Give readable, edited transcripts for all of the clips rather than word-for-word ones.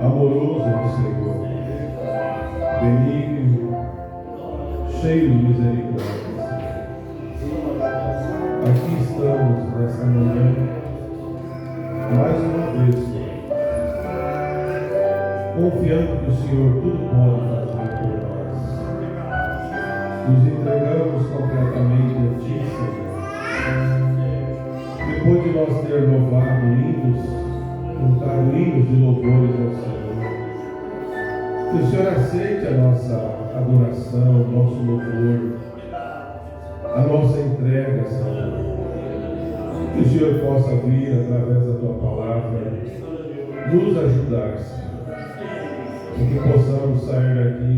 Amoroso é o Senhor, benigno, cheio de misericórdia. Aqui estamos nessa manhã, mais uma vez, confiando que o Senhor tudo pode fazer por nós. Nos entregamos completamente a Ti, Senhor. Depois de nós ter louvado hinos, cantado hinos de louvores ao Senhor, que o Senhor aceite a nossa adoração, o nosso louvor, a nossa entrega, Senhor. Que o Senhor possa vir, através da Tua palavra, nos ajudar, Senhor. E que possamos sair daqui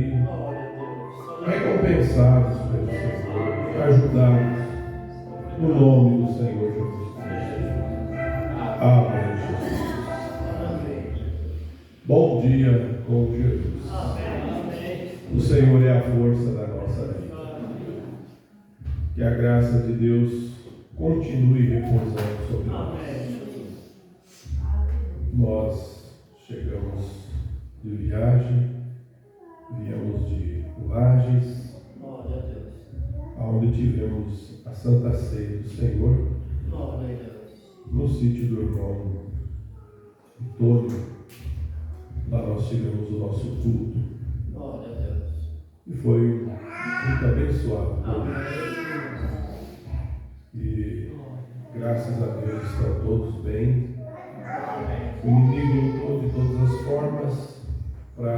recompensados pelo Senhor, ajudados no nome do Senhor Jesus Cristo. Amém, Jesus. Bom dia com Jesus. O Senhor é a força da nossa vida. Que a graça de Deus continue repousando sobre nós. Nós chegamos de viagem, viemos de Lages, onde tivemos a Santa Ceia do Senhor, no sítio do irmão Antônio. Lá nós tivemos o nosso culto. E foi muito abençoado por Deus. E graças a Deus estão todos bem. O inimigo lutou de todas as formas para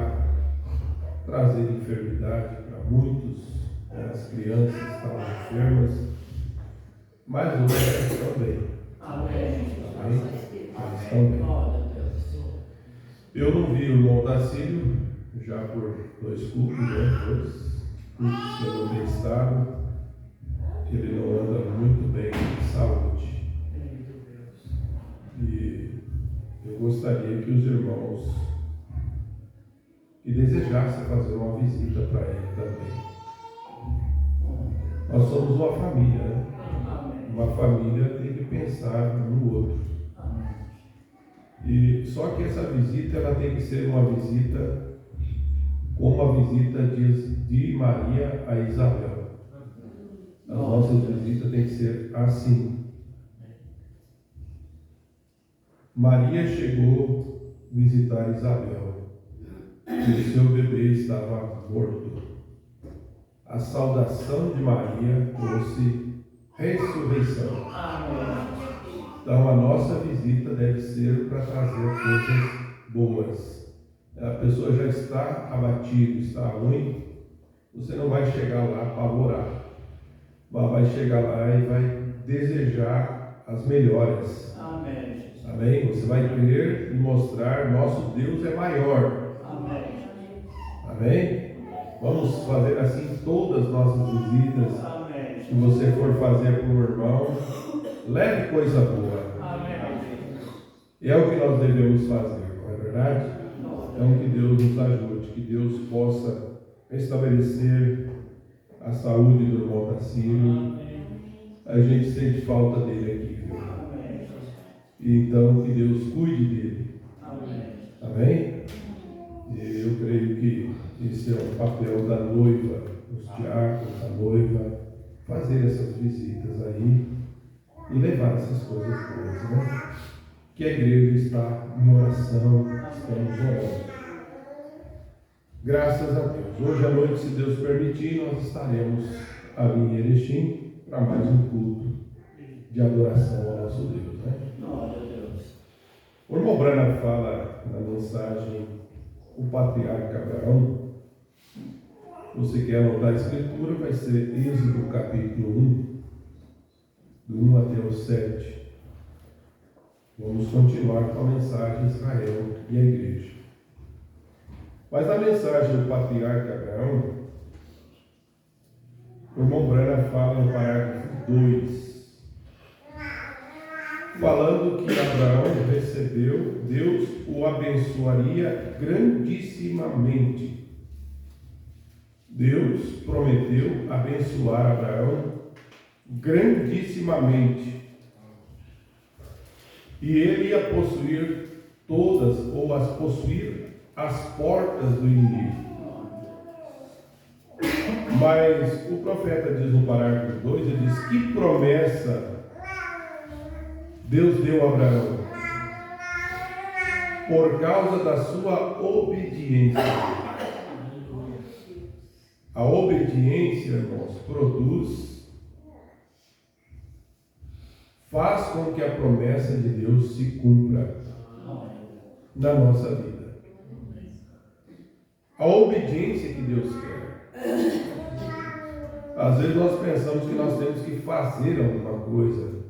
trazer enfermidade para muitos. As crianças estavam enfermas, mas hoje elas estão bem. Amém. Elas estão bem. Eu não vi o irmão Tacílio já por 2 cultos, né? 2 cultos que eu não tenho estado. Ele não anda muito bem de saúde. E eu gostaria que os irmãos que desejassem fazer uma visita para ele também. Nós somos uma família, né? Uma família tem que pensar no outro. E só que essa visita ela tem que ser uma visita como a visita de Maria a Isabel. As nossas visitas têm que ser assim. Maria chegou a visitar Isabel e o seu bebê estava morto. A saudação de Maria trouxe ressurreição. Então a nossa visita deve ser para trazer coisas boas. A pessoa já está abatida, está ruim, você não vai chegar lá apavorado, mas vai chegar lá e vai desejar as melhores. Amém. Amém? Você vai querer e mostrar, nosso Deus é maior. Amém. Amém? Vamos fazer assim todas as nossas visitas. Amém. Se você for fazer para o irmão, leve coisa boa. Amém. E é o que nós devemos fazer, não é verdade? Então que Deus nos ajude, que Deus possa restabelecer a saúde do irmão Tacílio. A gente sente falta dele aqui, viu? Então que Deus cuide dele. Amém? E eu creio que esse é o papel da noiva, os diáconos, da noiva, fazer essas visitas aí e levar essas coisas boas, né? Que a igreja está em oração, estamos orando. Graças a Deus. Hoje à noite, se Deus permitir, nós estaremos ali em Erechim para mais um culto de adoração ao nosso Deus, né? O irmão Branham fala na mensagem o patriarca Abraão. Você quer anotar a escritura, vai ser Êxodo capítulo 1, do 1 até o 7. Vamos continuar com a mensagem de Israel e a igreja. Mas na mensagem do patriarca Abraão, o irmão Branham fala no parágrafo 2, falando que Abraão recebeu, Deus o abençoaria grandissimamente. Deus prometeu abençoar Abraão grandissimamente. E ele ia possuir todas, ou as possuir as portas do inimigo. Mas o profeta diz no parágrafo 2, ele diz: que promessa Deus deu a Abraão? Por causa da sua obediência. A obediência, irmãos, faz com que a promessa de Deus se cumpra na nossa vida. A obediência que Deus quer. Às vezes nós pensamos que nós temos que fazer alguma coisa,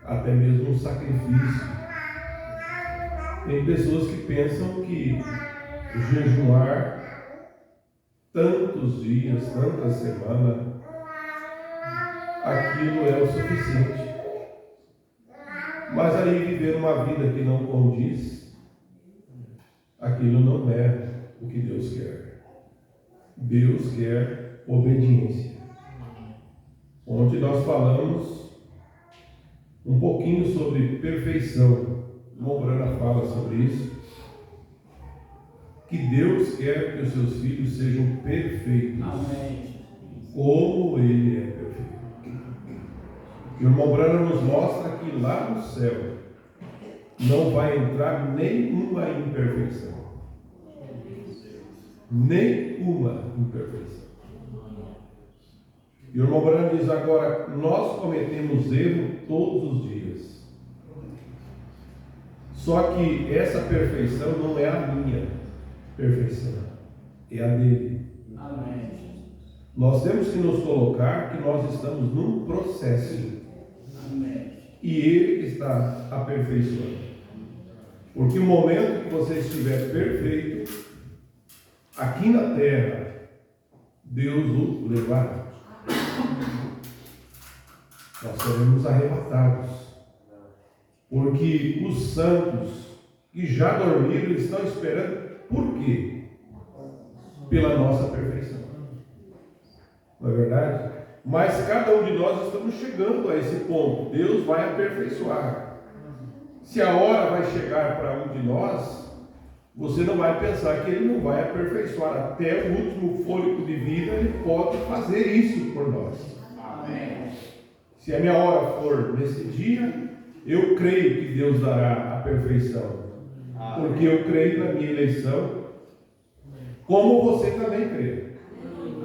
até mesmo um sacrifício. Tem pessoas que pensam que jejuar tantos dias, tantas semanas, aquilo é o suficiente. Mas aí viver uma vida que não condiz, aquilo não é o que Deus quer. Deus quer obediência. Ontem nós falamos um pouquinho sobre perfeição. O irmão Brana fala sobre isso. Que Deus quer que os seus filhos sejam perfeitos. Amém. Como Ele é perfeito. E o irmão Brana nos mostra que lá no céu não vai entrar nenhuma imperfeição. Nenhuma imperfeição. E o irmão Brana diz agora: nós cometemos erro todos os dias. Só que essa perfeição não é a minha perfeição, é a dele. Amém. Nós temos que nos colocar que nós estamos num processo. Amém. E ele está aperfeiçoando. Porque o momento que você estiver perfeito, aqui na terra, Deus o levará. Nós seremos arrebatados. Porque os santos que já dormiram estão esperando. Por quê? Pela nossa perfeição. Não é verdade? Mas cada um de nós estamos chegando a esse ponto. Deus vai aperfeiçoar. Se a hora vai chegar para um de nós, você não vai pensar que Ele não vai aperfeiçoar. Até o último fôlego de vida, Ele pode fazer isso por nós. Amém. Se a minha hora for nesse dia, eu creio que Deus dará a perfeição. Porque eu creio na minha eleição, como você também crê.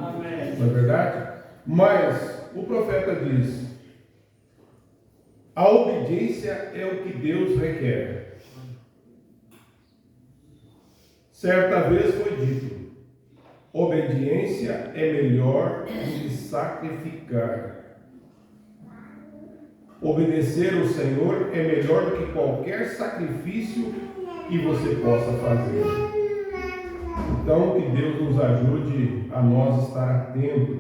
Amém. Não é verdade? Mas o profeta diz: a obediência é o que Deus requer. Certa vez foi dito: obediência é melhor do que sacrificar. Obedecer ao Senhor é melhor do que qualquer sacrifício que você possa fazer. Então, que Deus nos ajude a nós estar atentos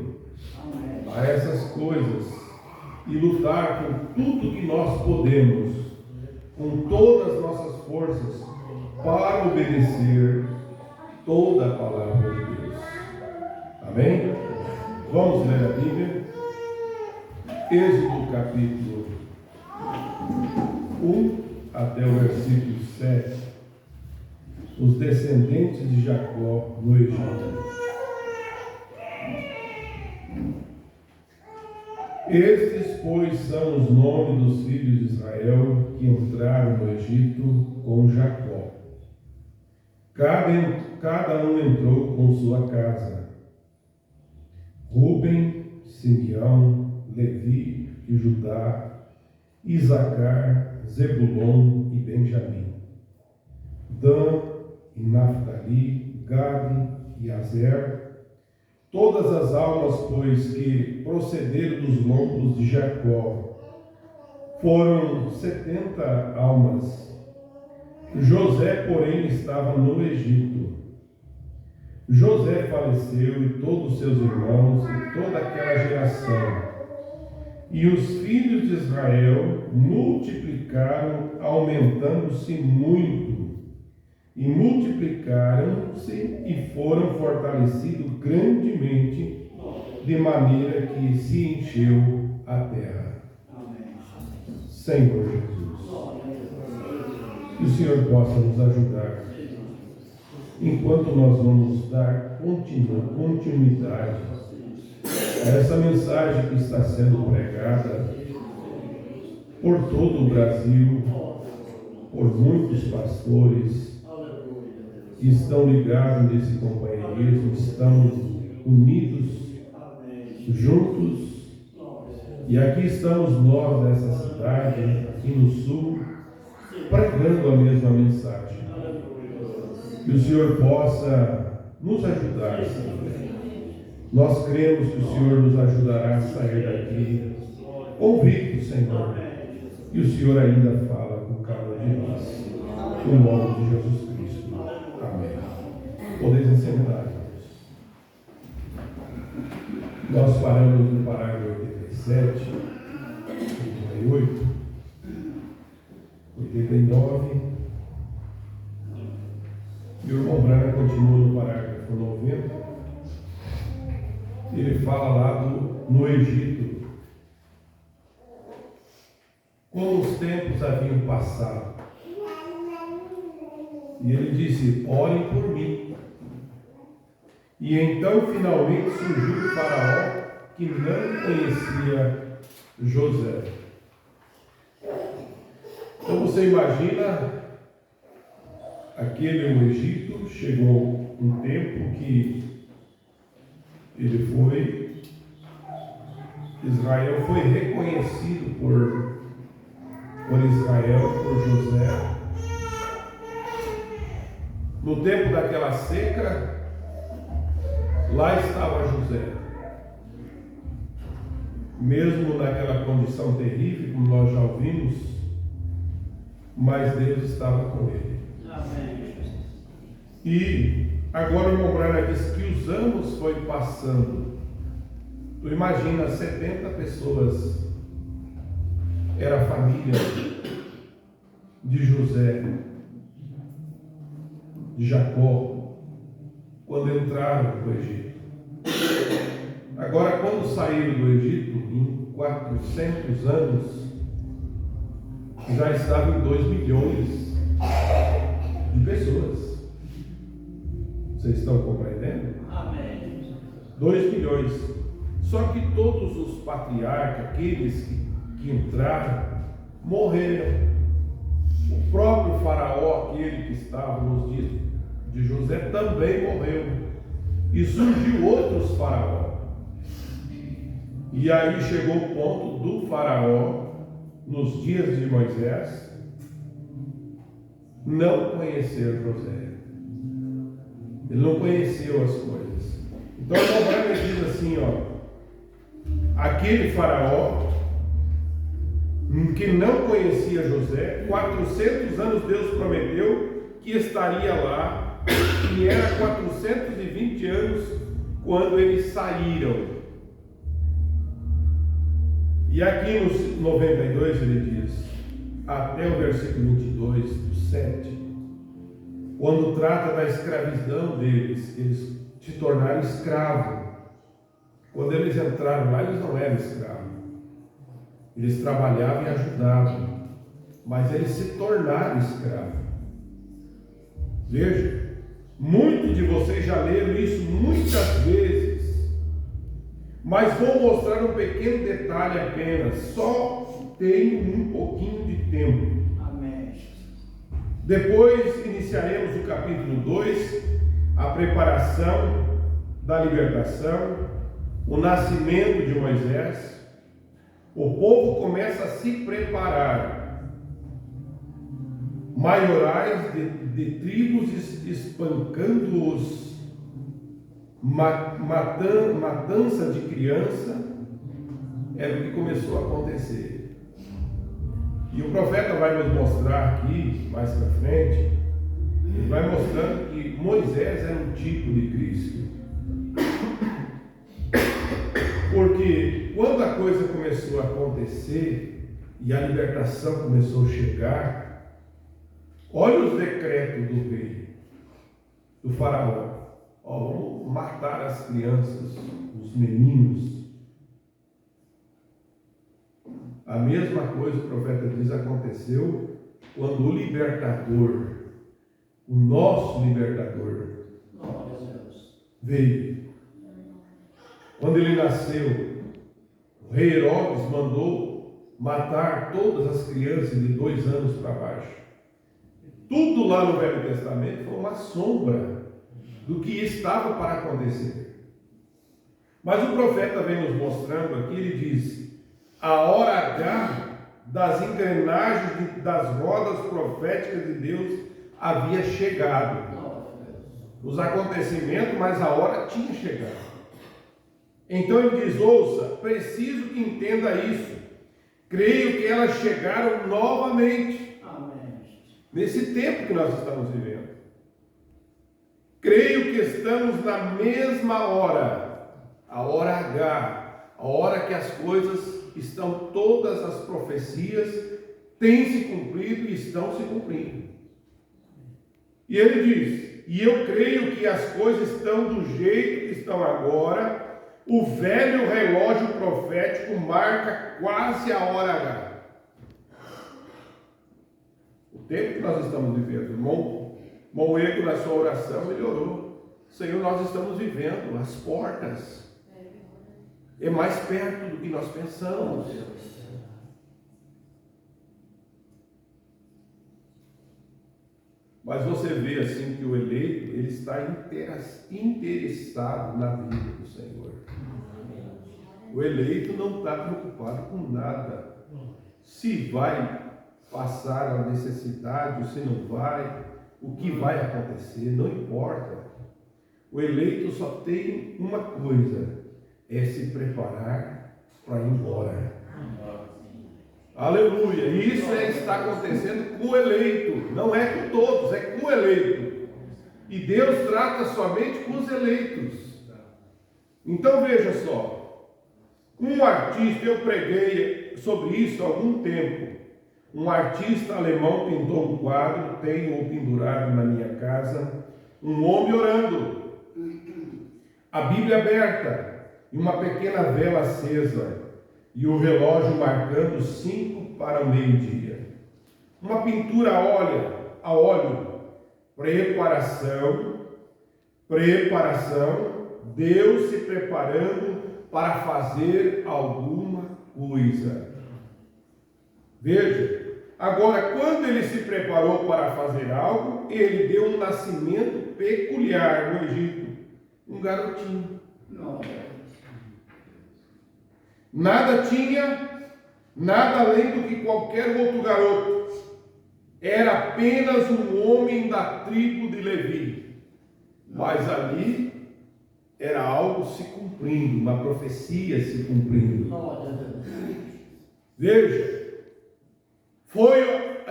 a essas coisas e lutar com tudo que nós podemos, com todas as nossas forças, para obedecer toda a palavra de Deus. Amém? Vamos ler a Bíblia. Êxodo capítulo 1 até o versículo 7. Os descendentes de Jacó no Egito. Estes, pois, são os nomes dos filhos de Israel que entraram no Egito com Jacó. Cada um entrou com sua casa. Rúben, Simeão, Levi e Judá, Isacar, Zebulon e Benjamim, Dan e Naftali, Gade e Azer, todas as almas, pois, que procederam dos lombos de Jacó, foram 70 almas. José, porém, estava no Egito. José faleceu e todos os seus irmãos e toda aquela geração. E os filhos de Israel multiplicaram, aumentando-se muito. E multiplicaram-se e foram fortalecidos grandemente, de maneira que se encheu a terra. Senhor Jesus, que o Senhor possa nos ajudar enquanto nós vamos dar continuidade a essa mensagem que está sendo pregada por todo o Brasil, por muitos pastores que estão ligados nesse companheirismo, estão unidos, juntos, e aqui estamos nós nessa cidade, aqui no sul, pregando a mesma mensagem. Que o Senhor possa nos ajudar, Senhor. Nós cremos que o Senhor nos ajudará a sair daqui convictos, Senhor. E o Senhor ainda fala com cada um de nós. No nome de Jesus Cristo. Amém. Podeis assentar. Nós paramos no parágrafo 87, 88, 89. E o irmão Brana continua no parágrafo 90. Ele fala lá no Egito, como os tempos haviam passado. E ele disse: orem por mim. E então finalmente surgiu o faraó que não conhecia José. Então você imagina, aquele no Egito, chegou um tempo que Israel foi reconhecido por Israel, por José. No tempo daquela seca, lá estava José. Mesmo naquela condição terrível, como nós já ouvimos, mas Deus estava com ele. Amém. E agora o irmão Brana diz que os anos foi passando. Tu imagina, 70 pessoas era a família de José, de Jacó, quando entraram no Egito. Agora, quando saíram do Egito, em 400 anos, já estavam em 2 milhões de pessoas. Vocês estão compreendendo? Amém. 2 milhões. Só que todos os patriarcas, aqueles que entraram, morreram. O próprio faraó, aquele que estava nos dias de José, também morreu. E surgiu outros faraó. E aí chegou o ponto do faraó, nos dias de Moisés, não conhecer José. Ele não conheceu as coisas. Então o Abraão diz assim, aquele faraó que não conhecia José, 400 anos Deus prometeu que estaria lá, e era 420 anos quando eles saíram. E aqui nos 92 ele diz, até o versículo 22, do 7, quando trata da escravidão deles, eles se tornaram escravos. Quando eles entraram lá, eles não eram escravos. Eles trabalhavam e ajudavam, mas eles se tornaram escravos. Veja, muitos de vocês já leram isso muitas vezes, mas vou mostrar um pequeno detalhe apenas. Só tenho um pouquinho de tempo. Amém. Depois iniciaremos o capítulo 2, a preparação da libertação, o nascimento de Moisés. O povo começa a se preparar. Maiorais de tribos espancando-os, matança de criança, era o que começou a acontecer. E o profeta vai nos mostrar aqui, mais para frente, ele vai mostrando que Moisés era um tipo de Cristo. Porque quando a coisa começou a acontecer e a libertação começou a chegar, olha os decretos do rei, do faraó. Vamos matar as crianças, os meninos. A mesma coisa, o profeta diz, aconteceu quando o libertador o nosso libertador, veio. Quando ele nasceu, o rei Herodes mandou matar todas as crianças de 2 anos para baixo. Tudo lá no Velho Testamento foi uma sombra do que estava para acontecer. Mas o profeta vem nos mostrando aqui, ele diz: a hora H das engrenagens das rodas proféticas de Deus havia chegado. Os acontecimentos, mas a hora tinha chegado. Então ele diz: ouça, preciso que entenda isso. Creio que elas chegaram novamente. Amém. Nesse tempo que nós estamos vivendo. Creio que estamos na mesma hora, a hora H, a hora que as coisas estão, todas as profecias têm se cumprido e estão se cumprindo. E ele diz: e eu creio que as coisas estão do jeito que estão agora. O velho relógio profético marca quase a hora H. O tempo que nós estamos vivendo, irmão Moego, na sua oração, ele orou: Senhor, nós estamos vivendo as portas. É mais perto do que nós pensamos. Mas você vê assim que o eleito, ele está interessado na vida do Senhor. O eleito não está preocupado com nada. Se vai passar a necessidade, ou se não vai, o que vai acontecer, não importa. O eleito só tem uma coisa: é se preparar para ir embora. Aleluia! E isso está acontecendo com o eleito, não é com todos, é com o eleito. E Deus trata somente com os eleitos. Então veja só, um artista, eu preguei sobre isso há algum tempo. Um artista alemão pintou um quadro, tenho pendurado na minha casa, um homem orando, a Bíblia aberta e uma pequena vela acesa, e o relógio marcando 5 para o meio-dia. Uma pintura a óleo, preparação, Deus se preparando para fazer alguma coisa. Veja, agora, quando ele se preparou para fazer algo, ele deu um nascimento peculiar no Egito, um garotinho. Nada tinha, nada além do que qualquer outro garoto. Era apenas um homem da tribo de Levi. Mas ali era algo se cumprindo, uma profecia se cumprindo. Veja, foi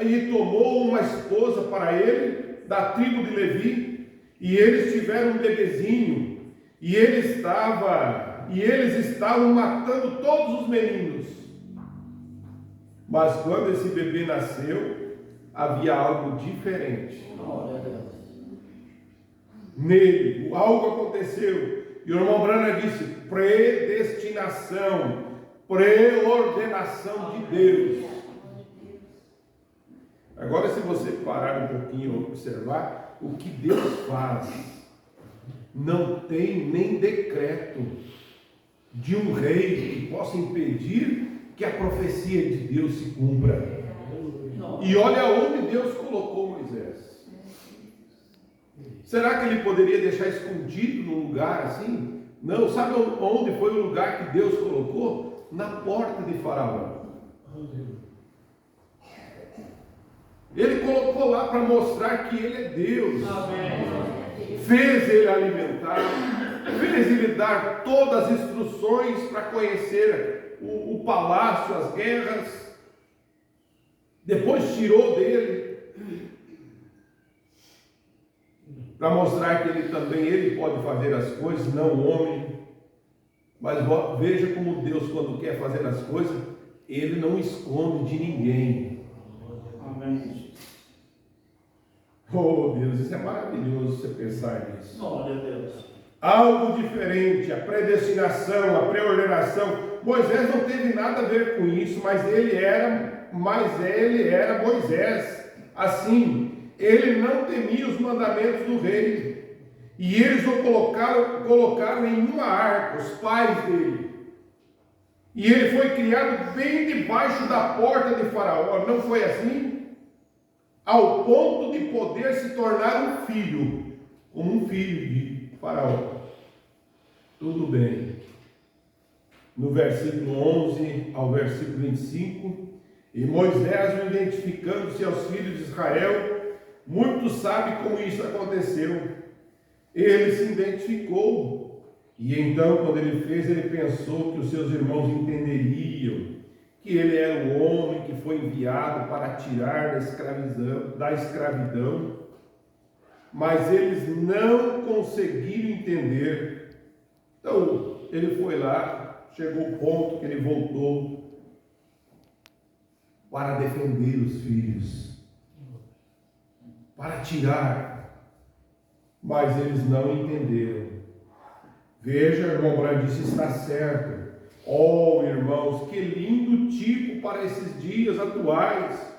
e tomou uma esposa para ele, da tribo de Levi, e eles tiveram um bebezinho, e eles estavam matando todos os meninos. Mas quando esse bebê nasceu, havia algo diferente. Nele, algo aconteceu. E o irmão Branham disse: predestinação, preordenação de Deus. Agora, se você parar um pouquinho e observar o que Deus faz, não tem nem decreto de um rei que possa impedir que a profecia de Deus se cumpra. E olha onde Deus colocou Moisés. Será que ele poderia deixar escondido num lugar assim? Não, sabe onde foi o lugar que Deus colocou? Na porta de Faraó. Ele colocou lá para mostrar que ele é Deus. Fez ele alimentar, fez ele dar todas as instruções para conhecer o palácio, as guerras. Depois tirou dele para mostrar que ele pode fazer as coisas, não o homem. Mas veja como Deus, quando quer fazer as coisas, ele não esconde de ninguém. Amém. Oh Deus, isso é maravilhoso você pensar nisso. Glória a Deus. Algo diferente, a predestinação, a preordenação. Moisés não teve nada a ver com isso, mas ele era Moisés. Assim, ele não temia os mandamentos do rei. E eles o colocaram em uma arca, os pais dele. E ele foi criado bem debaixo da porta de Faraó. Não foi assim? Ao ponto de poder se tornar um filho, como um filho de Faraó. Tudo bem. No versículo 11 ao versículo 25, e Moisés, identificando-se aos filhos de Israel, muito sabe como isso aconteceu. Ele se identificou, e então, quando ele fez, ele pensou que os seus irmãos entenderiam que ele era o homem que foi enviado para tirar da escravidão, mas eles não conseguiram entender. Então, ele foi lá, chegou o ponto que ele voltou para defender os filhos, para tirar, mas eles não entenderam. Veja, irmão Brandice está certo. Oh, irmãos, que lindo tipo para esses dias atuais.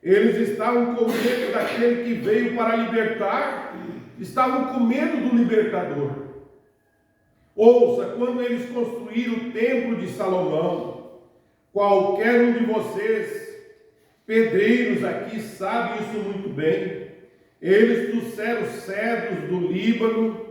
Eles estavam com medo daquele que veio para libertar, estavam com medo do libertador. Ouça, quando eles construíram o templo de Salomão, qualquer um de vocês, pedreiros aqui, sabe isso muito bem. Eles trouxeram cedros do Líbano,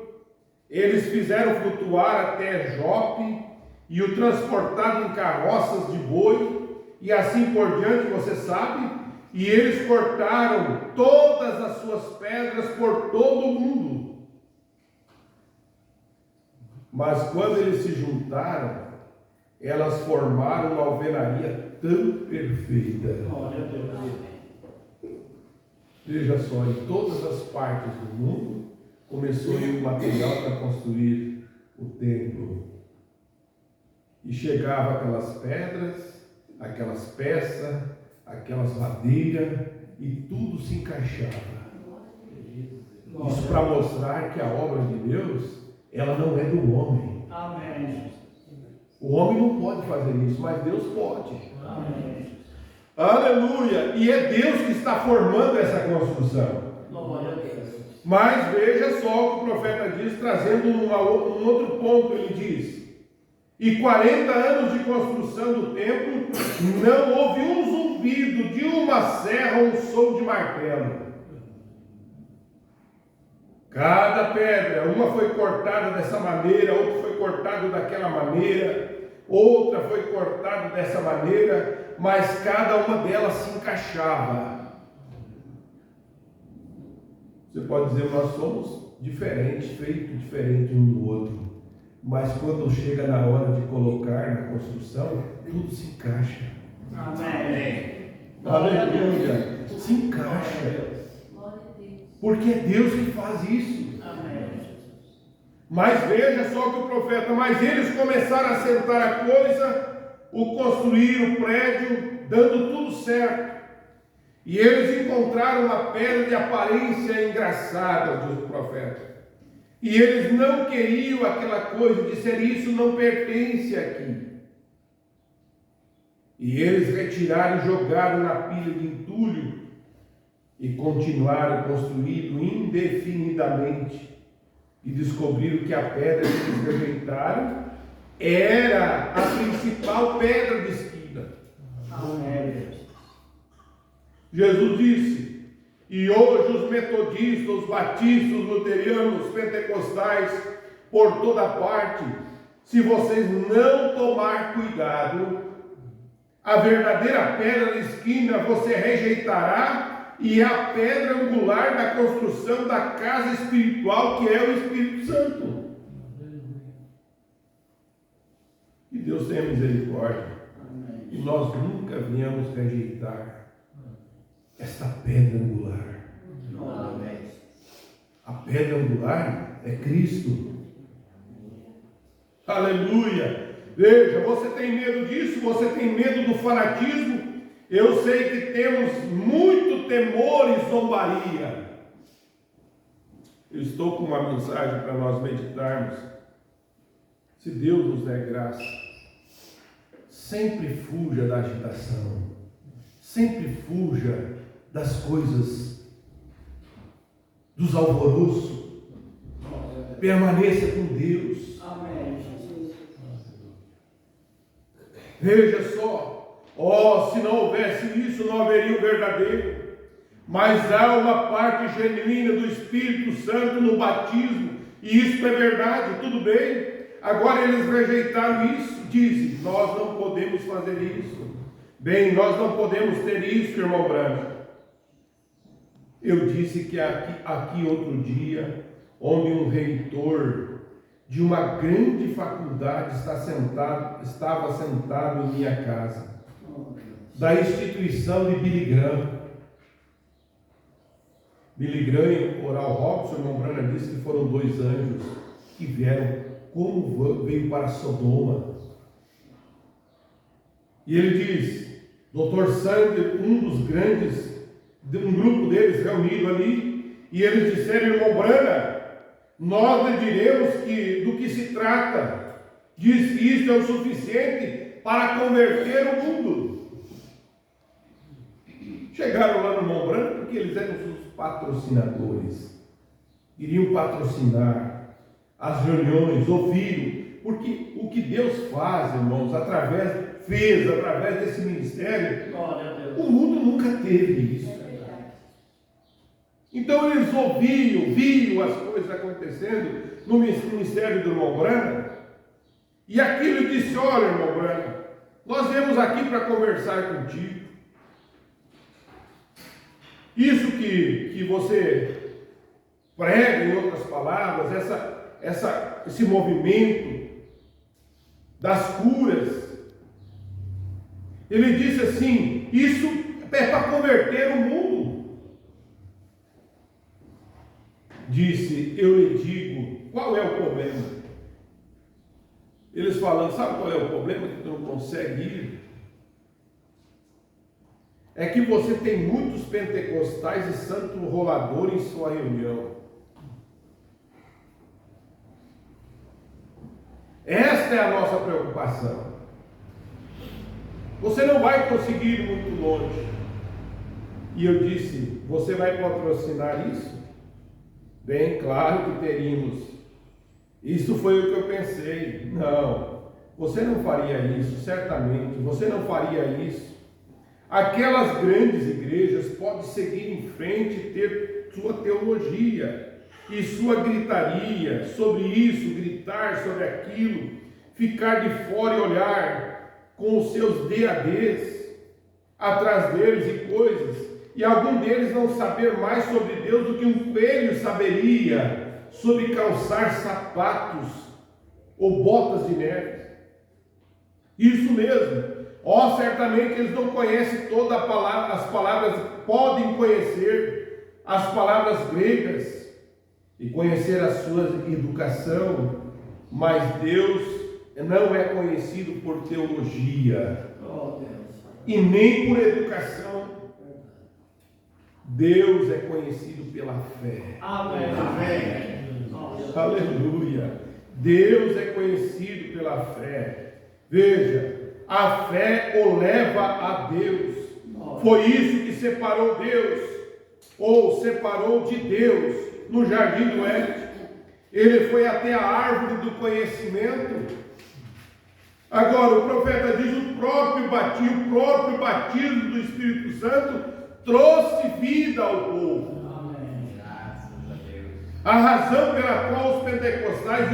eles fizeram flutuar até Jope e o transportaram em carroças de boi, e assim por diante, você sabe. E eles cortaram todas as suas pedras por todo o mundo. Mas quando eles se juntaram, elas formaram uma alvenaria tão perfeita. Veja só, em todas as partes do mundo, começou a ir o material para construir o templo. E chegava aquelas pedras, aquelas peças, aquelas madeiras, e tudo se encaixava. Isso para mostrar que a obra de Deus, ela não é do homem. Amém. O homem não pode fazer isso, mas Deus pode. Amém. Aleluia! E é Deus que está formando essa construção. Glória a Deus. Mas veja só o que o profeta diz, trazendo um outro ponto. Ele diz: e 40 anos de construção do templo, não houve um zumbido de uma serra ou um som de martelo. Cada pedra, uma foi cortada dessa maneira, outra foi cortada daquela maneira, outra foi cortada dessa maneira, mas cada uma delas se encaixava. Você pode dizer, nós somos diferentes, feitos diferentes um do outro, mas quando chega na hora de colocar na construção, tudo se encaixa. Amém. Aleluia! Se encaixa. Porque é Deus que faz isso. Amém. Mas veja só que o profeta, mas eles começaram a sentar a coisa, o construir o prédio, dando tudo certo. E eles encontraram uma pedra de aparência engraçada, diz o profeta. E eles não queriam aquela coisa, disseram, isso não pertence aqui. E eles retiraram e jogaram na pilha de entulho e continuaram construindo indefinidamente. E descobriram que a pedra que eles rejeitaram era a principal pedra de esquina. Amém. Jesus disse, e hoje os metodistas, os batistas, os luteranos, os pentecostais, por toda parte, se vocês não tomar cuidado, a verdadeira pedra de esquina você rejeitará, e é a pedra angular da construção da casa espiritual, que é o Espírito Santo. Que Deus tenha misericórdia. E nós nunca viemos rejeitar esta pedra angular. A pedra angular é Cristo. Aleluia! Veja, você tem medo disso? Você tem medo do fanatismo? Eu sei que temos muito temor e zombaria. Eu estou com uma mensagem para nós meditarmos. Se Deus nos der graça, sempre fuja da agitação, sempre fuja das coisas dos alvoroços. Permaneça com Deus. Amém, Jesus. Veja só, se não houvesse isso, não haveria o verdadeiro. Mas há uma parte genuína do Espírito Santo no batismo, e isso é verdade, tudo bem. Agora eles rejeitaram isso, dizem, nós não podemos fazer isso. Bem, nós não podemos ter isso, irmão Branco. Eu disse que aqui outro dia, onde um reitor de uma grande faculdade estava sentado em minha casa, da instituição de Billy Graham. Billy Graham, Oral Roberts, o irmão Branham disse que foram 2 anjos que vieram, como veio para Sodoma. E ele diz, Dr. Sander, um dos grandes, de um grupo deles reunido ali, e eles disseram, irmão Branham, nós lhe diremos do que se trata. Diz que isto é o suficiente para converter o mundo. Chegaram lá no irmão Branham porque eles eram os patrocinadores. Iriam patrocinar as reuniões, ouviram. Porque o que Deus faz, irmãos, através desse ministério, o mundo nunca teve isso. Então eles viam as coisas acontecendo no ministério do irmão Branham, e aquilo disse, olha irmão Branham, nós viemos aqui para conversar contigo. Isso que você prega, em outras palavras, esse movimento das curas, ele disse assim, isso é para converter o mundo. Disse, eu lhe digo, qual é o problema? Eles falando, sabe qual é o problema que tu não consegue ir? É que você tem muitos pentecostais e santo rolador em sua reunião. Esta é a nossa preocupação. Você não vai conseguir ir muito longe. E eu disse, você vai patrocinar isso? Bem, claro que teríamos. Isso foi o que eu pensei. Não, você não faria isso, certamente. Você não faria isso. Aquelas grandes igrejas podem seguir em frente e ter sua teologia e sua gritaria sobre isso, gritar sobre aquilo, ficar de fora e olhar com os seus DADs atrás deles e coisas. E algum deles não saber mais sobre Deus do que um coelho saberia sobre calçar sapatos ou botas de neve. Isso mesmo. Certamente eles não conhecem toda a palavra, as palavras, podem conhecer as palavras gregas e conhecer a sua educação, mas Deus não é conhecido por teologia e nem por educação. Deus é conhecido pela fé. Amém. Aleluia. Deus é conhecido pela fé. Veja, a fé o leva a Deus. Foi isso que separou Deus, ou separou de Deus no jardim do Éden. Ele foi até a árvore do conhecimento. Agora o profeta diz, o próprio batismo do Espírito Santo trouxe vida ao povo. Amém. Graças a Deus. A razão pela qual os pentecostais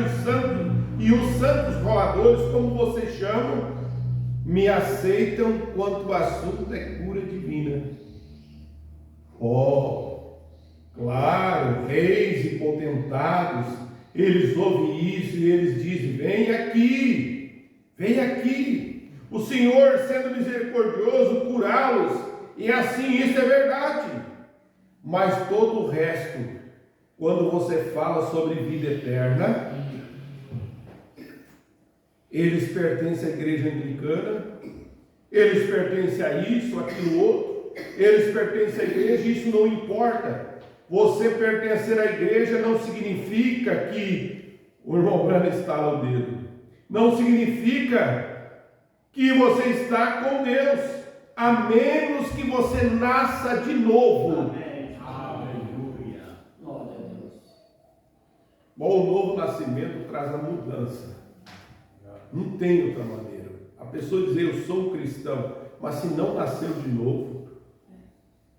e os santos roladores, como vocês chamam, me aceitam quanto o assunto é cura divina. Claro, reis e potentados, eles ouvem isso e eles dizem, vem aqui, o Senhor sendo misericordioso, curá-los. E assim, isso é verdade. Mas todo o resto, quando você fala sobre vida eterna, eles pertencem à igreja anglicana, eles pertencem a isso, aquilo outro, eles pertencem à igreja, isso não importa. Você pertencer à igreja não significa que o irmão Branham estala o dedo, não significa que você está com Deus, a menos que você nasça de novo. Amém. Aleluia. Bom, o novo nascimento traz a mudança. Não tem outra maneira. A pessoa dizer eu sou um cristão, mas se não nasceu de novo,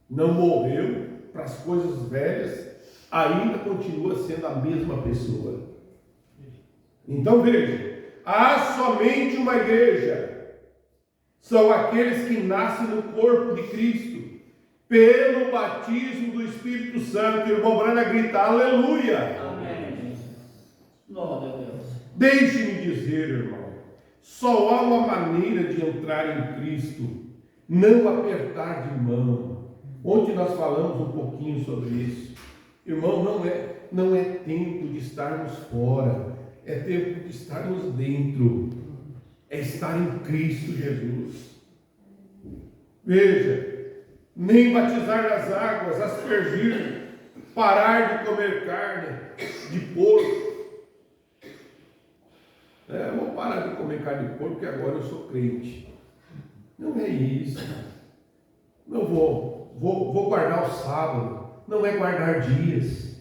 não morreu para as coisas velhas, ainda continua sendo a mesma pessoa. Então veja, há somente uma igreja. São aqueles que nascem no corpo de Cristo, pelo batismo do Espírito Santo. E o irmão Brana grita, aleluia! Amém. Glória a Deus. Deixe-me dizer, irmão, só há uma maneira de entrar em Cristo, não apertar de mão. Ontem nós falamos um pouquinho sobre isso. Irmão, não é tempo de estarmos fora, é tempo de estarmos dentro. É estar em Cristo Jesus. Veja, nem batizar nas águas, aspergir, parar de comer carne de porco. Vou parar de comer carne de porco porque agora eu sou crente. Não é isso. Não vou guardar o sábado. Não é guardar dias.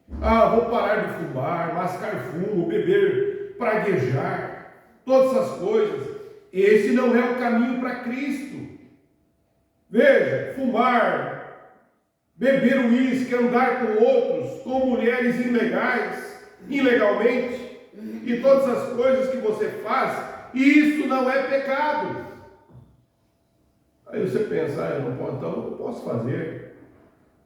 Vou parar de fumar, mascar fumo, beber, praguejar, todas essas coisas. Esse não é o caminho para Cristo. Veja, fumar, beber uísque, andar com outros, com mulheres ilegalmente, e todas as coisas que você faz, isso não é pecado. Aí você pensa, eu não posso, então eu não posso fazer.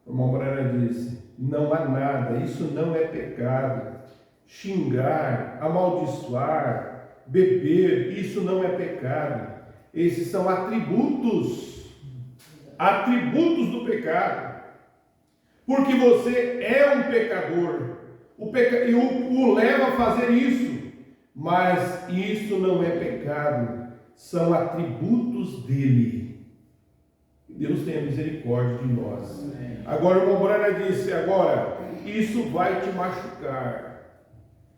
O irmão Brana disse, não há nada, isso não é pecado. Xingar, amaldiçoar, beber, isso não é pecado. Esses são atributos do pecado. Porque você é um pecador. E o leva a fazer isso. Mas isso não é pecado. São atributos dele. Deus tenha misericórdia de nós. Agora o irmão Brana disse, isso vai te machucar.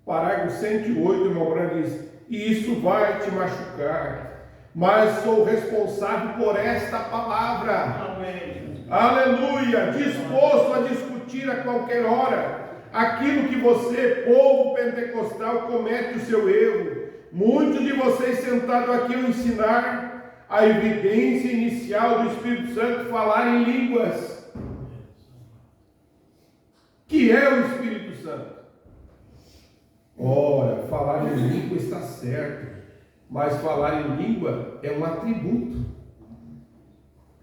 Parágrafo 108, irmão Brana diz, isso vai te machucar, mas sou responsável por esta palavra. Amém. Aleluia, disposto a discutir a qualquer hora aquilo que você, povo pentecostal, comete o seu erro. Muitos de vocês sentados aqui vão ensinar a evidência inicial do Espírito Santo falar em línguas, que é o Espírito Santo. Ora, falar em língua está certo, mas falar em língua é um atributo.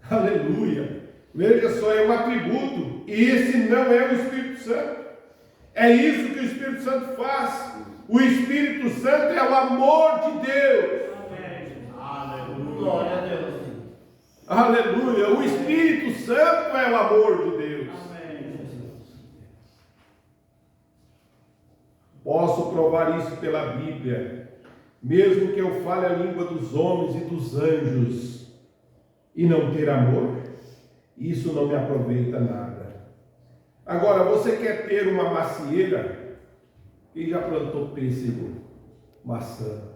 Aleluia! Veja só, é um atributo, e esse não é o Espírito Santo. É isso que o Espírito Santo faz. O Espírito Santo é o amor de Deus. Amém. Aleluia. Glória a Deus. Aleluia! O Espírito Santo é o amor de Deus. Amém. Posso provar isso pela Bíblia. Mesmo que eu fale a língua dos homens e dos anjos e não ter amor, isso não me aproveita nada. Agora, você quer ter uma macieira? Quem já plantou pêssego, maçã?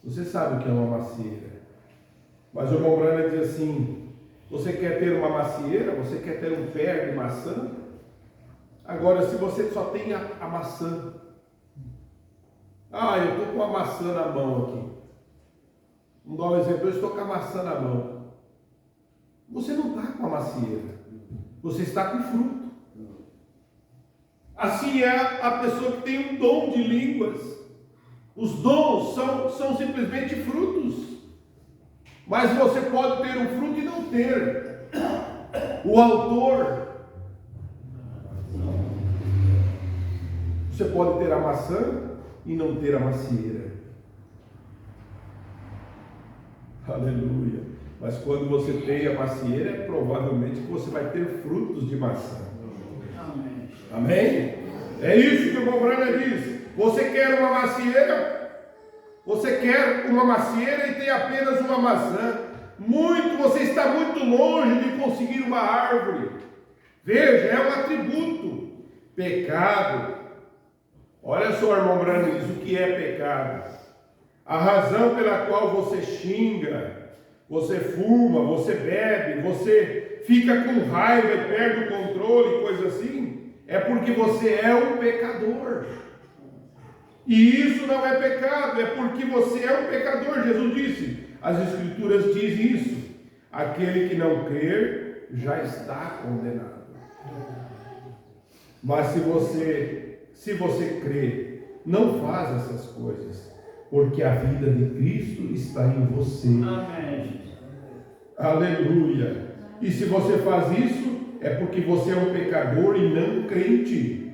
Você sabe o que é uma macieira. Mas o irmão Brana diz assim, você quer ter uma macieira? Você quer ter um pé de maçã? Agora, se você só tem a maçã, eu estou com a maçã na mão aqui. Vamos dar um exemplo, eu estou com a maçã na mão. Você não está com a macieira, você está com fruto. Assim é a pessoa que tem um dom de línguas. Os dons são simplesmente frutos. Mas você pode ter um fruto e não ter. O autor, você pode ter a maçã e não ter a macieira. Aleluia. Mas quando você tem a macieira, é provavelmente que você vai ter frutos de maçã. Amém. Amém? É isso que o irmão Brana diz. Você quer uma macieira? Você quer uma macieira e tem apenas uma maçã. Você está muito longe de conseguir uma árvore. Veja, é um atributo. Pecado. Olha só, irmão Brana diz o que é pecado. A razão pela qual você xinga, você fuma, você bebe, você fica com raiva e perde o controle, coisa assim, é porque você é um pecador. E isso não é pecado, é porque você é um pecador. Jesus disse, as Escrituras dizem isso: aquele que não crer já está condenado. Mas se você crê, não faz essas coisas, porque a vida de Cristo está em você. Amém. Aleluia. E se você faz isso, é porque você é um pecador e não crente.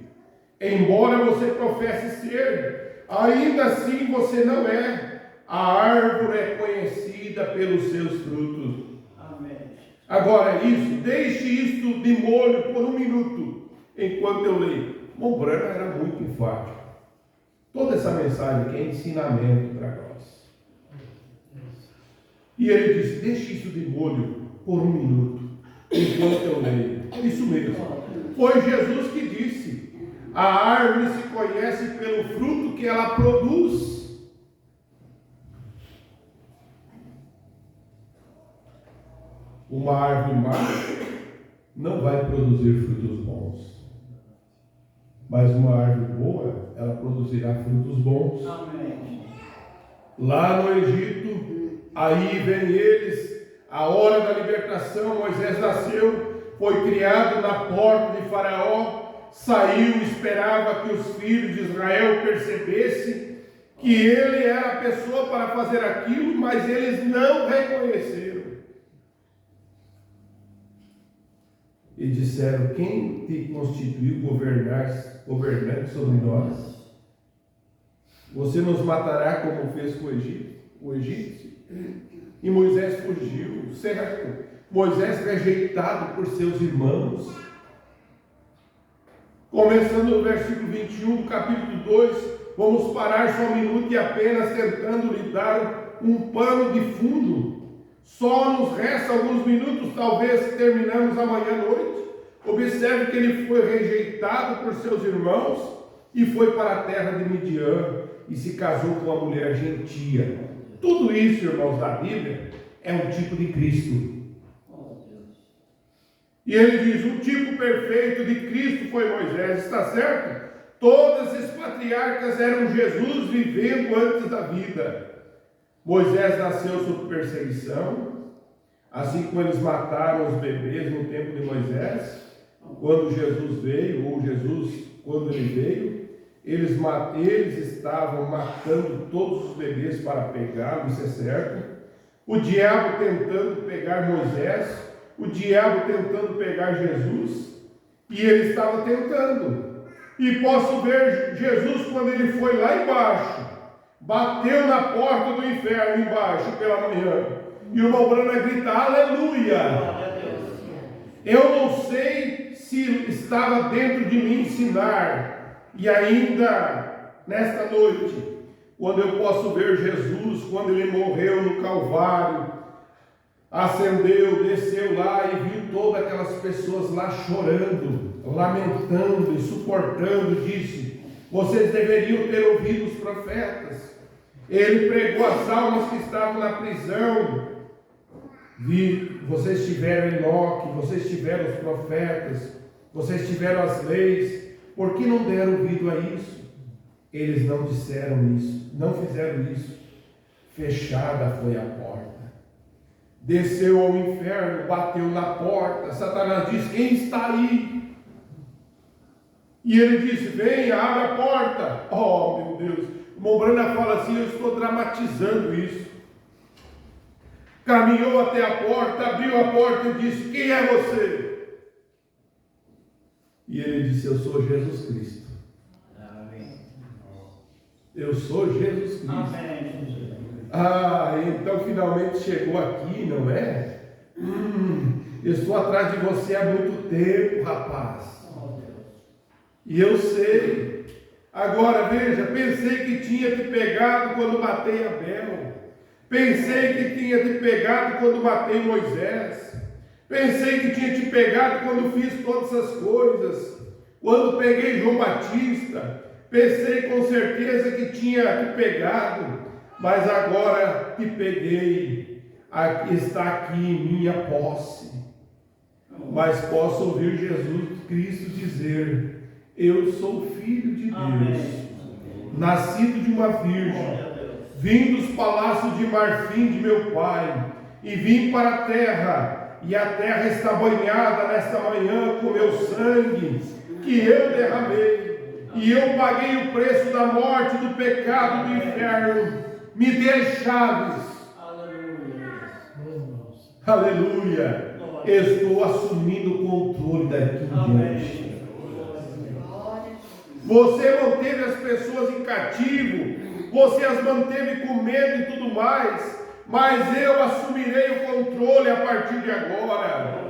Embora você professe ser, ainda assim você não é. A árvore é conhecida pelos seus frutos. Amém. Agora isso, deixe isto de molho por um minuto, enquanto eu leio. Mombrana era muito enfático. Toda essa mensagem aqui é ensinamento para nós. E ele disse, deixe isso de molho por um minuto, enquanto eu leio. Isso mesmo. Foi Jesus que disse, a árvore se conhece pelo fruto que ela produz. Uma árvore má não vai produzir frutos bons. Mas uma árvore boa, ela produzirá frutos bons. Amém. Lá no Egito, aí vem eles, a hora da libertação, Moisés nasceu, foi criado na porta de Faraó, saiu, esperava que os filhos de Israel percebessem que ele era a pessoa para fazer aquilo, mas eles não reconheceram. E disseram, quem te constituiu governante sobre nós? Você nos matará como fez com o egípcio? E Moisés fugiu, certo? Moisés rejeitado por seus irmãos. Começando no versículo 21 do capítulo 2, vamos parar só um minuto e apenas tentando lhe dar um pano de fundo. Só nos resta alguns minutos, talvez terminamos amanhã à noite. Observe que ele foi rejeitado por seus irmãos e foi para a terra de Midian e se casou com uma mulher gentia. Tudo isso, irmãos, da Bíblia é um tipo de Cristo. E ele diz, o tipo perfeito de Cristo foi Moisés, está certo? Todos esses patriarcas eram Jesus vivendo antes da vida. Moisés nasceu sob perseguição, assim como eles mataram os bebês no tempo de Moisés. Quando Jesus veio, ou Jesus, quando ele veio, eles estavam matando todos os bebês para pegá-lo, isso é certo. O diabo tentando pegar Moisés, o diabo tentando pegar Jesus, e ele estava tentando. E posso ver Jesus quando ele foi lá embaixo, bateu na porta do inferno embaixo pela manhã, e o irmão Brana grita, aleluia! Eu não sei se estava dentro de mim ensinar, e ainda nesta noite, quando eu posso ver Jesus, quando ele morreu no Calvário, ascendeu, desceu lá e viu todas aquelas pessoas lá chorando, lamentando e suportando, disse, vocês deveriam ter ouvido os profetas. Ele pregou as almas que estavam na prisão. Vocês tiveram Enoque, vocês tiveram os profetas, vocês tiveram as leis, por que não deram ouvido a isso? Eles não disseram isso, não fizeram isso. Fechada foi a porta. Desceu ao inferno, bateu na porta. Satanás disse, quem está aí? E ele disse, venha, abre a porta. Oh, meu Deus. O irmão Brana fala assim, eu estou dramatizando isso. Caminhou até a porta, abriu a porta e disse, quem é você? E ele disse, eu sou Jesus Cristo. Amém. Eu sou Jesus Cristo. Amém. Ah, então finalmente chegou aqui, não é? Eu estou atrás de você há muito tempo, rapaz. E eu sei. Agora veja, pensei que tinha te pegado quando matei Abel. Pensei que tinha te pegado quando matei Moisés. Pensei que tinha te pegado quando fiz todas essas coisas. Quando peguei João Batista. Pensei com certeza que tinha te pegado. Mas agora te peguei. Está aqui em minha posse. mas possa ouvir Jesus Cristo dizer: eu sou filho de Deus, Amém. nascido de uma virgem, Glória a Deus. vim dos palácios de marfim de meu pai, e vim para a terra, e a terra está banhada nesta manhã com meu sangue, que eu derramei, e eu paguei o preço da morte, do pecado, do inferno. Me dê chaves. Aleluia. Aleluia. Estou assumindo o controle daqui em diante. Amém. Você manteve as pessoas em cativo, você as manteve com medo e tudo mais, mas eu assumirei o controle a partir de agora.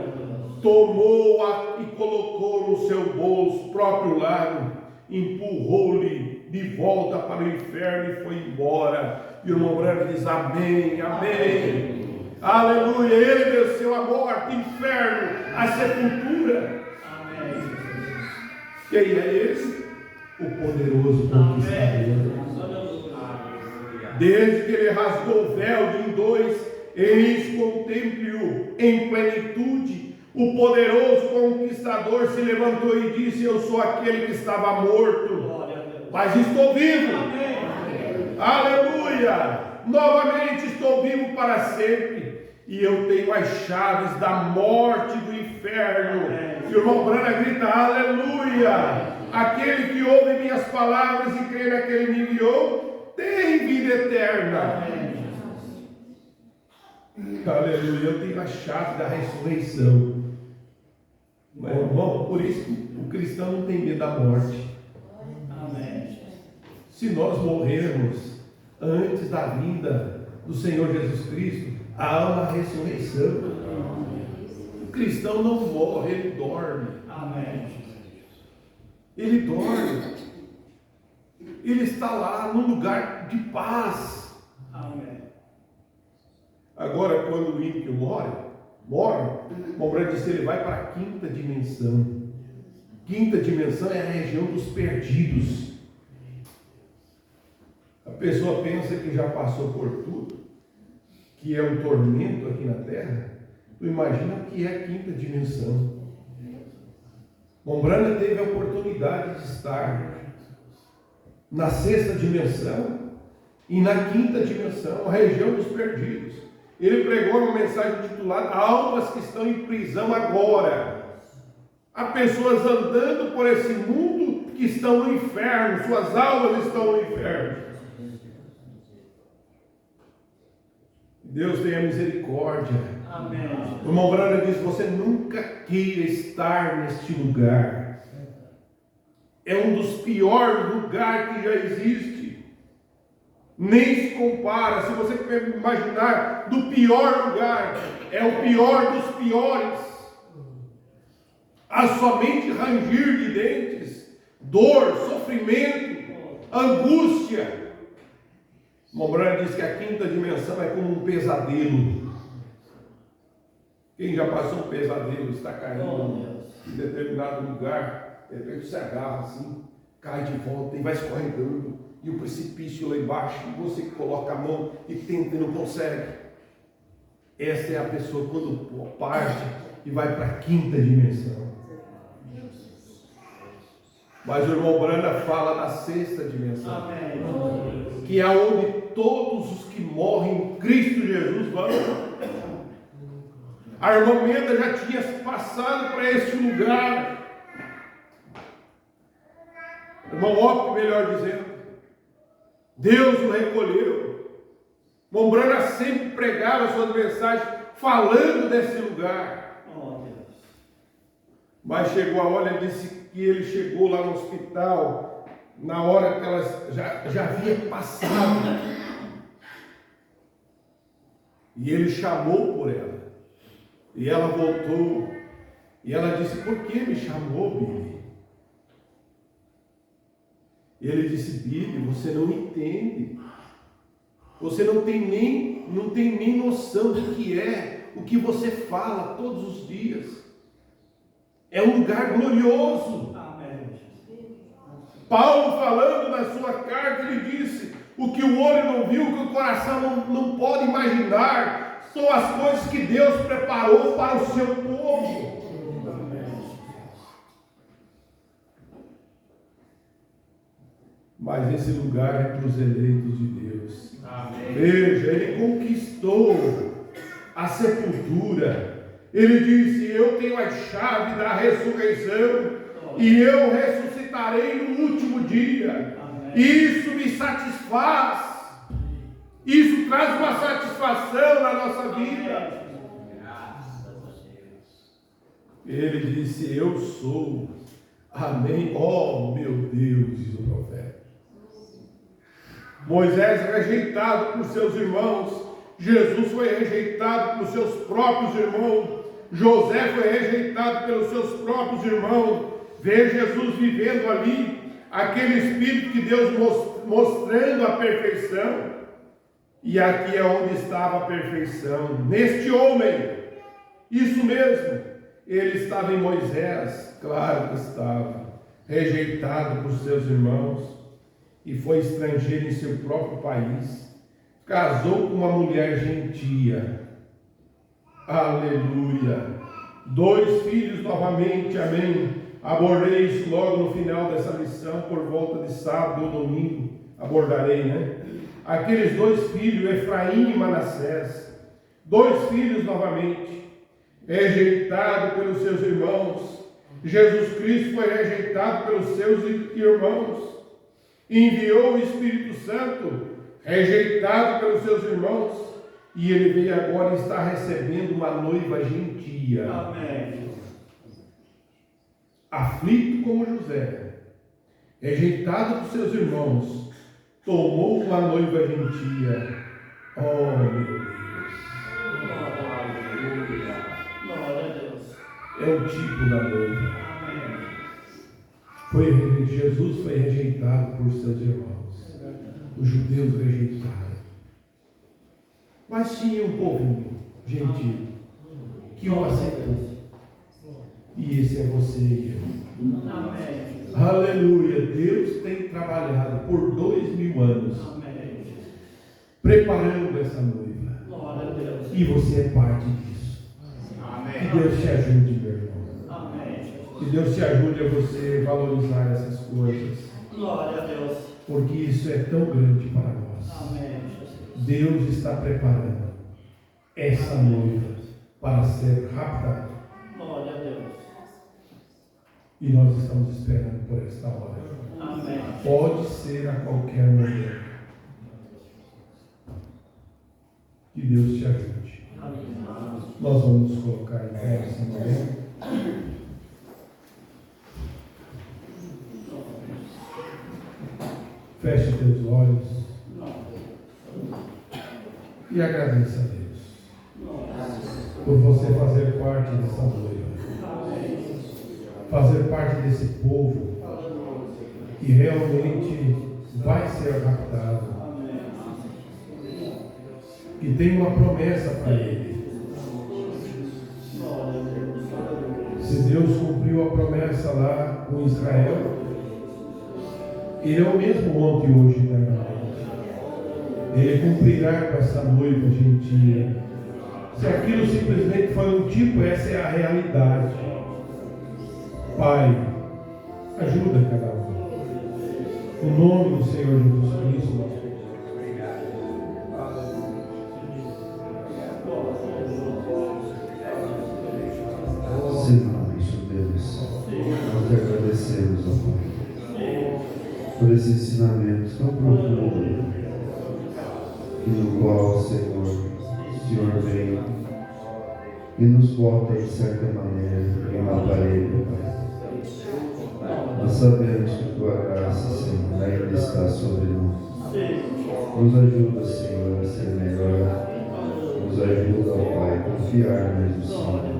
Tomou-a e colocou no seu bolso próprio lado, empurrou-lhe de volta para o inferno e foi embora. E o irmão Branco diz: amém, amém. Aleluia. Ele venceu a morte, o inferno, a sepultura. Amém. Quem é esse? O poderoso conquistador. Desde que ele rasgou o véu de em dois, eis contemple-o em plenitude. O poderoso conquistador se levantou e disse: eu sou aquele que estava morto, mas estou vivo. Aleluia. Novamente estou vivo para sempre, e eu tenho as chaves da morte e do inferno. E o irmão Brana grita: aleluia. Aquele que ouve minhas palavras e crê naquele que me enviou tem vida eterna. Aleluia. Eu tenho a chave da ressurreição. Mas, irmão, por isso o cristão não tem medo da morte. Amém. Se nós morrermos antes da vinda do Senhor Jesus Cristo, há uma ressurreição. O cristão não morre, ele dorme. Amém. Ele dorme. Ele está lá num lugar de paz. Amém. Agora, quando o ímpio morre, o Branco disse: ele vai para a quinta dimensão. Quinta dimensão é a região dos perdidos. A pessoa pensa que já passou por tudo, que é um tormento aqui na terra. Tu imagina o que é a quinta dimensão. Mombrana teve a oportunidade de estar na sexta dimensão e na quinta dimensão, a região dos perdidos. Ele pregou uma mensagem intitulada Almas que estão em prisão agora. Há pessoas andando por esse mundo que estão no inferno, suas almas estão no inferno. Deus tenha misericórdia. Amém. O irmão Brana diz: você nunca queira estar neste lugar. É um dos piores lugares que já existe. Nem se compara. Se você imaginar do pior lugar, é o pior dos piores. Há somente ranger de dentes, dor, sofrimento, angústia. O irmão Brana diz que a quinta dimensão é como um pesadelo. Quem já passou um pesadelo, está caindo em determinado lugar, de repente se agarra assim, cai de volta e vai escorregando, e o precipício lá embaixo, e você coloca a mão e tenta e não consegue. Essa é a pessoa quando parte e vai para a quinta dimensão. Mas o irmão Brana fala da sexta dimensão. Amém. Que é onde todos os que morrem em Cristo Jesus vão. A irmã Menda já tinha passado para este lugar. Irmão Op, melhor dizendo. Deus o recolheu. Irmão Brana sempre pregava suas mensagens falando desse lugar. Oh, Deus. Mas chegou a hora, ele disse que ele chegou lá no hospital na hora que elas já havia passado. E ele chamou por ela. E ela voltou. E ela disse: por que me chamou, Billy? E ele disse: Billy, você não entende. Você não tem nem noção do que é o que você fala todos os dias. É um lugar glorioso. Amém. Paulo, falando na sua carta, ele disse: o que o olho não viu, o que o coração não pode imaginar, são as coisas que Deus preparou para o seu povo. mas esse lugar é para os eleitos de Deus. Amém. Veja, ele conquistou a sepultura. Ele disse: eu tenho a chave da ressurreição e eu ressuscitarei no último dia. Amém. Isso me satisfaz. Isso traz uma satisfação na nossa vida. Graças a Deus. Ele disse: eu sou. Amém. Oh, meu Deus, diz o profeta. Moisés rejeitado por seus irmãos. Jesus foi rejeitado por seus próprios irmãos. José foi rejeitado pelos seus próprios irmãos. Ver Jesus vivendo ali, aquele Espírito de Deus mostrando a perfeição. E aqui é onde estava a perfeição, neste homem. Isso mesmo, ele estava em Moisés, claro que estava, rejeitado por seus irmãos, e foi estrangeiro em seu próprio país, casou com uma mulher gentia, aleluia, 2 filhos novamente, amém. Abordei isso logo no final dessa lição, por volta de sábado ou domingo, abordarei, né? Aqueles 2 filhos, Efraim e Manassés, 2 filhos novamente, rejeitado pelos seus irmãos. Jesus Cristo foi rejeitado pelos seus irmãos, enviou o Espírito Santo, rejeitado pelos seus irmãos, e ele veio agora e está recebendo uma noiva gentia. Amém. Aflito como José, rejeitado por seus irmãos, tomou uma noiva gentia. Oh, meu Deus. Glória a Deus. É o tipo da noiva. Amém. Jesus foi rejeitado por seus irmãos. Os judeus rejeitaram. Mas tinha um povo gentil que o aceitou. E esse é você e eu. Amém. Aleluia. Deus tem trabalhado por 2000 anos Amém. preparando essa noiva. Glória a Deus. E você é parte disso. Amém. Que Deus te ajude, meu irmão. Amém. Que Deus te ajude a você valorizar essas coisas. Glória a Deus. Porque isso é tão grande para nós. Amém. Deus está preparando essa noiva para ser raptada. Glória a Deus. E nós estamos esperando por esta hora. Amém. Pode ser a qualquer momento. Que Deus te ajude. Amém. Nós vamos nos colocar em pé nesse momento. Feche teus olhos e agradeça a Deus por você fazer parte dessa noiva, fazer parte desse povo que realmente vai ser raptado, que tem uma promessa para ele. Se Deus cumpriu a promessa lá com Israel, Ele é o mesmo ontem, hoje e eternamente. Ele cumprirá com essa noiva gentia. Se aquilo simplesmente foi um tipo, essa é a realidade. Pai, ajuda cada um. O nome do Senhor Jesus Cristo. Senhor, nosso Deus, nós te agradecemos, ó Pai, por esse ensinamento tão profundo, e no qual, Senhor, o Senhor vem e nos bota, de certa maneira, em uma parede, Pai. Nós sabemos que Tua graça, Senhor, ainda está sobre nós. Nos ajuda, Senhor, a ser melhor. Nos ajuda, ó Pai, a confiar mais no Senhor.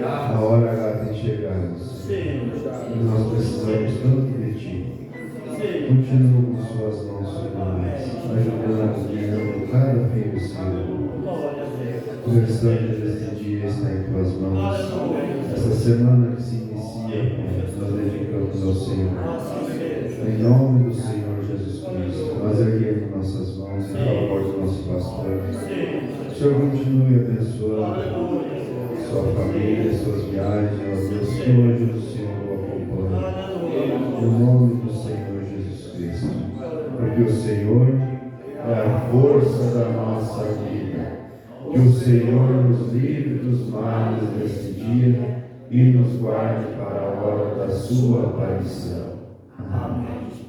A hora lá tem chegado, Senhor. E nós precisamos tanto de Ti. Continua com Suas mãos sobre nós, ajudando, guiando cada filho seu. O restante deste dia está em Tuas mãos. Essa semana que se inicia, nós dedicamos ao Senhor. Em nome do Senhor Jesus Cristo, nós erguemos nossas mãos em favor do nosso pastor. O Senhor continue abençoando sua família, suas viagens, abençoe o Senhor o acompanha. No nome do Senhor Jesus Cristo. porque o Senhor é a força da nossa vida. Que o Senhor nos livre dos males deste dia e nos guarde para a hora da sua aparição. Amém.